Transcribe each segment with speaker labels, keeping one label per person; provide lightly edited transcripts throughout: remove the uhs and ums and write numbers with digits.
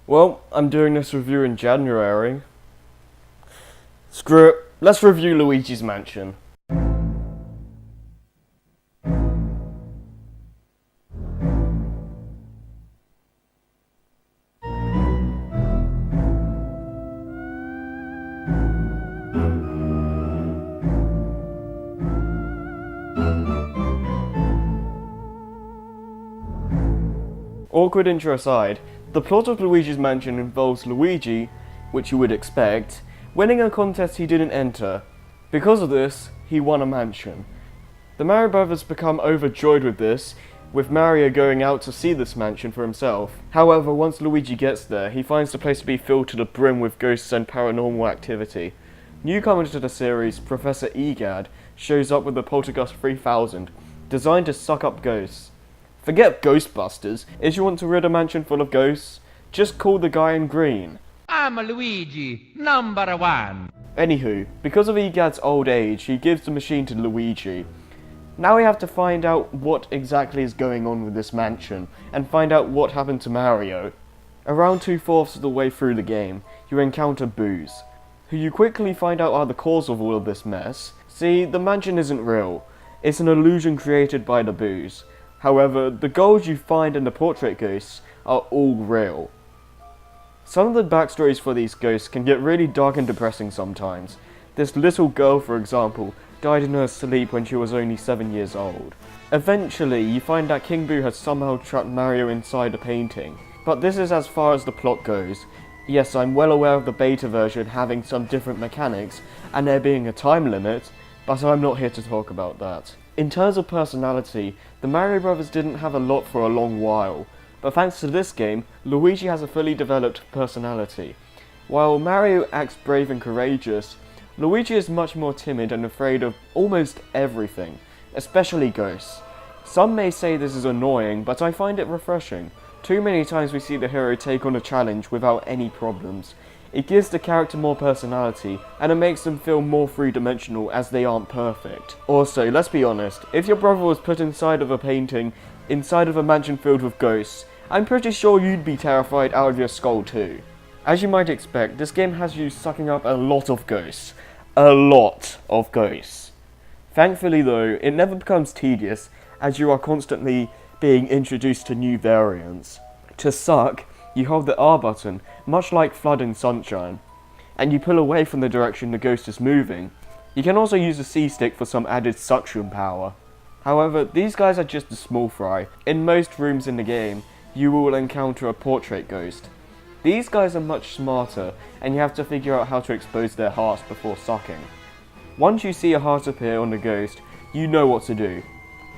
Speaker 1: Well, I'm doing this review in January. Screw it, let's review Luigi's Mansion. Awkward intro aside, the plot of Luigi's Mansion involves Luigi, which you would expect, winning a contest he didn't enter. Because of this, he won a mansion. The Mario brothers become overjoyed with this, with Mario going out to see this mansion for himself. However, once Luigi gets there, he finds the place to be filled to the brim with ghosts and paranormal activity. Newcomer to the series, Professor Egad, shows up with the Poltergust 3000, designed to suck up ghosts. Forget Ghostbusters. If you want to rid a mansion full of ghosts, just call the guy in green.
Speaker 2: I'm Luigi, number one.
Speaker 1: Anywho, because of Egad's old age, he gives the machine to Luigi. Now we have to find out what exactly is going on with this mansion, and find out what happened to Mario. Around 2/4 of the way through the game, you encounter Booze, who you quickly find out are the cause of all of this mess. See, the mansion isn't real. It's an illusion created by the Booze. However, the gold you find in the portrait ghosts are all real. Some of the backstories for these ghosts can get really dark and depressing sometimes. This little girl, for example, died in her sleep when she was only 7 years old. Eventually, you find that King Boo has somehow trapped Mario inside a painting. But this is as far as the plot goes. Yes, I'm well aware of the beta version having some different mechanics, and there being a time limit, but I'm not here to talk about that. In terms of personality, the Mario brothers didn't have a lot for a long while, but thanks to this game, Luigi has a fully developed personality. While Mario acts brave and courageous, Luigi is much more timid and afraid of almost everything, especially ghosts. Some may say this is annoying, but I find it refreshing. Too many times we see the hero take on a challenge without any problems. It gives the character more personality, and it makes them feel more three-dimensional as they aren't perfect. Also, let's be honest, if your brother was put inside of a painting, inside of a mansion filled with ghosts, I'm pretty sure you'd be terrified out of your skull too. As you might expect, this game has you sucking up a lot of ghosts. A lot of ghosts. Thankfully though, it never becomes tedious, as you are constantly being introduced to new variants. To suck, you hold the R button, much like Flood in Sunshine, and you pull away from the direction the ghost is moving. You can also use the C stick for some added suction power. However, these guys are just a small fry. In most rooms in the game, you will encounter a portrait ghost. These guys are much smarter, and you have to figure out how to expose their hearts before sucking. Once you see a heart appear on the ghost, you know what to do.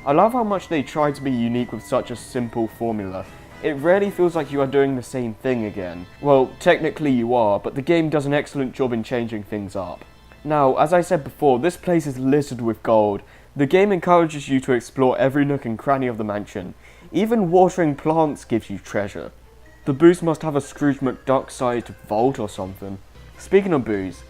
Speaker 1: I love how much they try to be unique with such a simple formula. It rarely feels like you are doing the same thing again. Well, technically you are, but the game does an excellent job in changing things up. Now, as I said before, this place is littered with gold. The game encourages you to explore every nook and cranny of the mansion. Even watering plants gives you treasure. The Boos must have a Scrooge McDuck-sized vault or something. Speaking of Boos,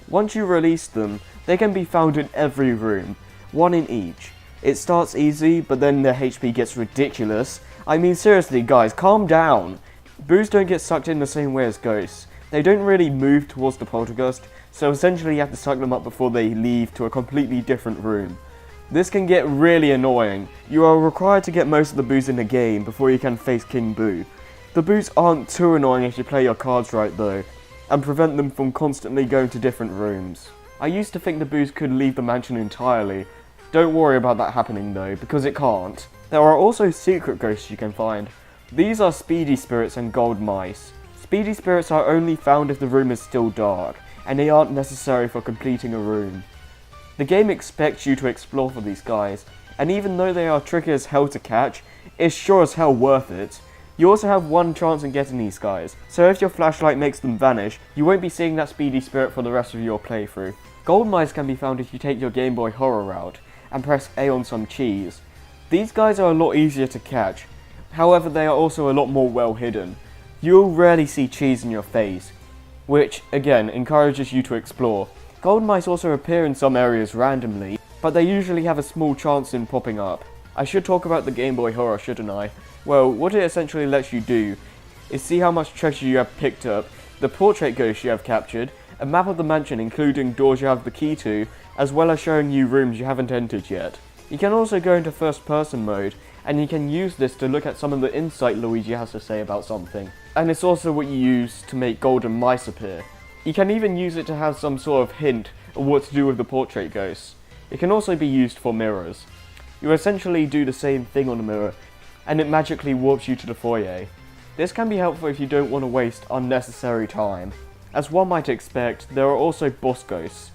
Speaker 1: once you release them, they can be found in every room, one in each. It starts easy, but then their HP gets ridiculous. I mean, seriously guys, calm down. Boos don't get sucked in the same way as ghosts. They don't really move towards the poltergust, so essentially you have to suck them up before they leave to a completely different room. This can get really annoying. You are required to get most of the Boos in the game before you can face King Boo. The Boos aren't too annoying if you play your cards right though, and prevent them from constantly going to different rooms. I used to think the Boos could leave the mansion entirely. Don't worry about that happening though, because it can't. There are also secret ghosts you can find. These are speedy spirits and gold mice. Speedy spirits are only found if the room is still dark, and they aren't necessary for completing a room. The game expects you to explore for these guys, and even though they are tricky as hell to catch, it's sure as hell worth it. You also have one chance in getting these guys, so if your flashlight makes them vanish, you won't be seeing that speedy spirit for the rest of your playthrough. Gold mice can be found if you take your Game Boy Horror route, and press A on some cheese. These guys are a lot easier to catch, however they are also a lot more well hidden. You'll rarely see cheese in your face, which again encourages you to explore. Gold mice also appear in some areas randomly, but they usually have a small chance in popping up. I should talk about the Game Boy Horror, shouldn't I? Well, what it essentially lets you do is see how much treasure you have picked up, the portrait ghost you have captured, a map of the mansion including doors you have the key to, as well as showing you rooms you haven't entered yet. You can also go into first person mode, and you can use this to look at some of the insight Luigi has to say about something. And it's also what you use to make golden mice appear. You can even use it to have some sort of hint of what to do with the portrait ghosts. It can also be used for mirrors. You essentially do the same thing on a mirror, and it magically warps you to the foyer. This can be helpful if you don't want to waste unnecessary time. As one might expect, there are also boss ghosts.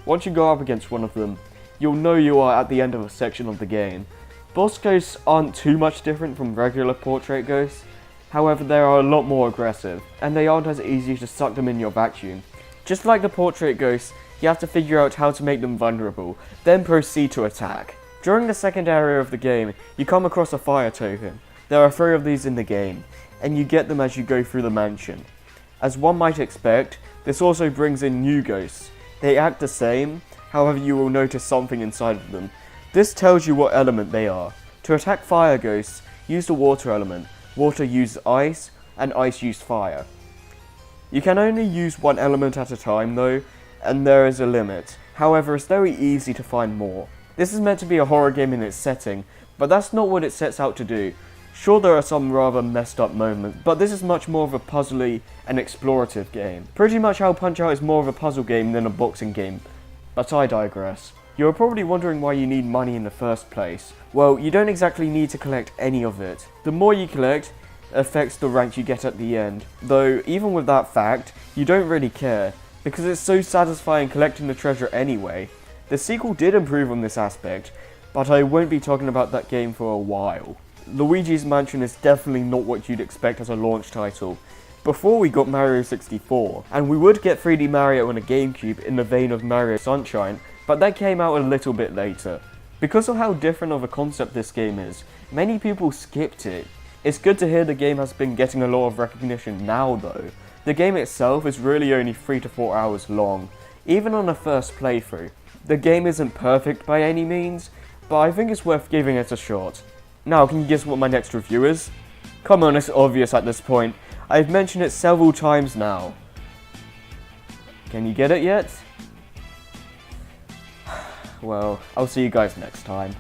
Speaker 1: Once you go up against one of them, you'll know you are at the end of a section of the game. Boss ghosts aren't too much different from regular portrait ghosts, however they are a lot more aggressive, and they aren't as easy to suck them in your vacuum. Just like the portrait ghosts, you have to figure out how to make them vulnerable, then proceed to attack. During the second area of the game, you come across a fire token. There are 3 of these in the game, and you get them as you go through the mansion. As one might expect, this also brings in new ghosts. They act the same, however you will notice something inside of them. This tells you what element they are. To attack fire ghosts, use the water element. Water uses ice, and ice uses fire. You can only use one element at a time though, and there is a limit. However, it's very easy to find more. This is meant to be a horror game in its setting, but that's not what it sets out to do. Sure, there are some rather messed up moments, but this is much more of a puzzly and explorative game. Pretty much how Punch-Out is more of a puzzle game than a boxing game, but I digress. You're probably wondering why you need money in the first place. Well, you don't exactly need to collect any of it. The more you collect, affects the rank you get at the end. Though, even with that fact, you don't really care, because it's so satisfying collecting the treasure anyway. The sequel did improve on this aspect, but I won't be talking about that game for a while. Luigi's Mansion is definitely not what you'd expect as a launch title. Before we got Mario 64, and we would get 3D Mario on a GameCube in the vein of Mario Sunshine, but that came out a little bit later. Because of how different of a concept this game is, many people skipped it. It's good to hear the game has been getting a lot of recognition now though. The game itself is really only 3 to 4 hours long, even on a first playthrough. The game isn't perfect by any means, but I think it's worth giving it a shot. Now, can you guess what my next review is? Come on, it's obvious at this point. I've mentioned it several times now. Can you get it yet? Well, I'll see you guys next time.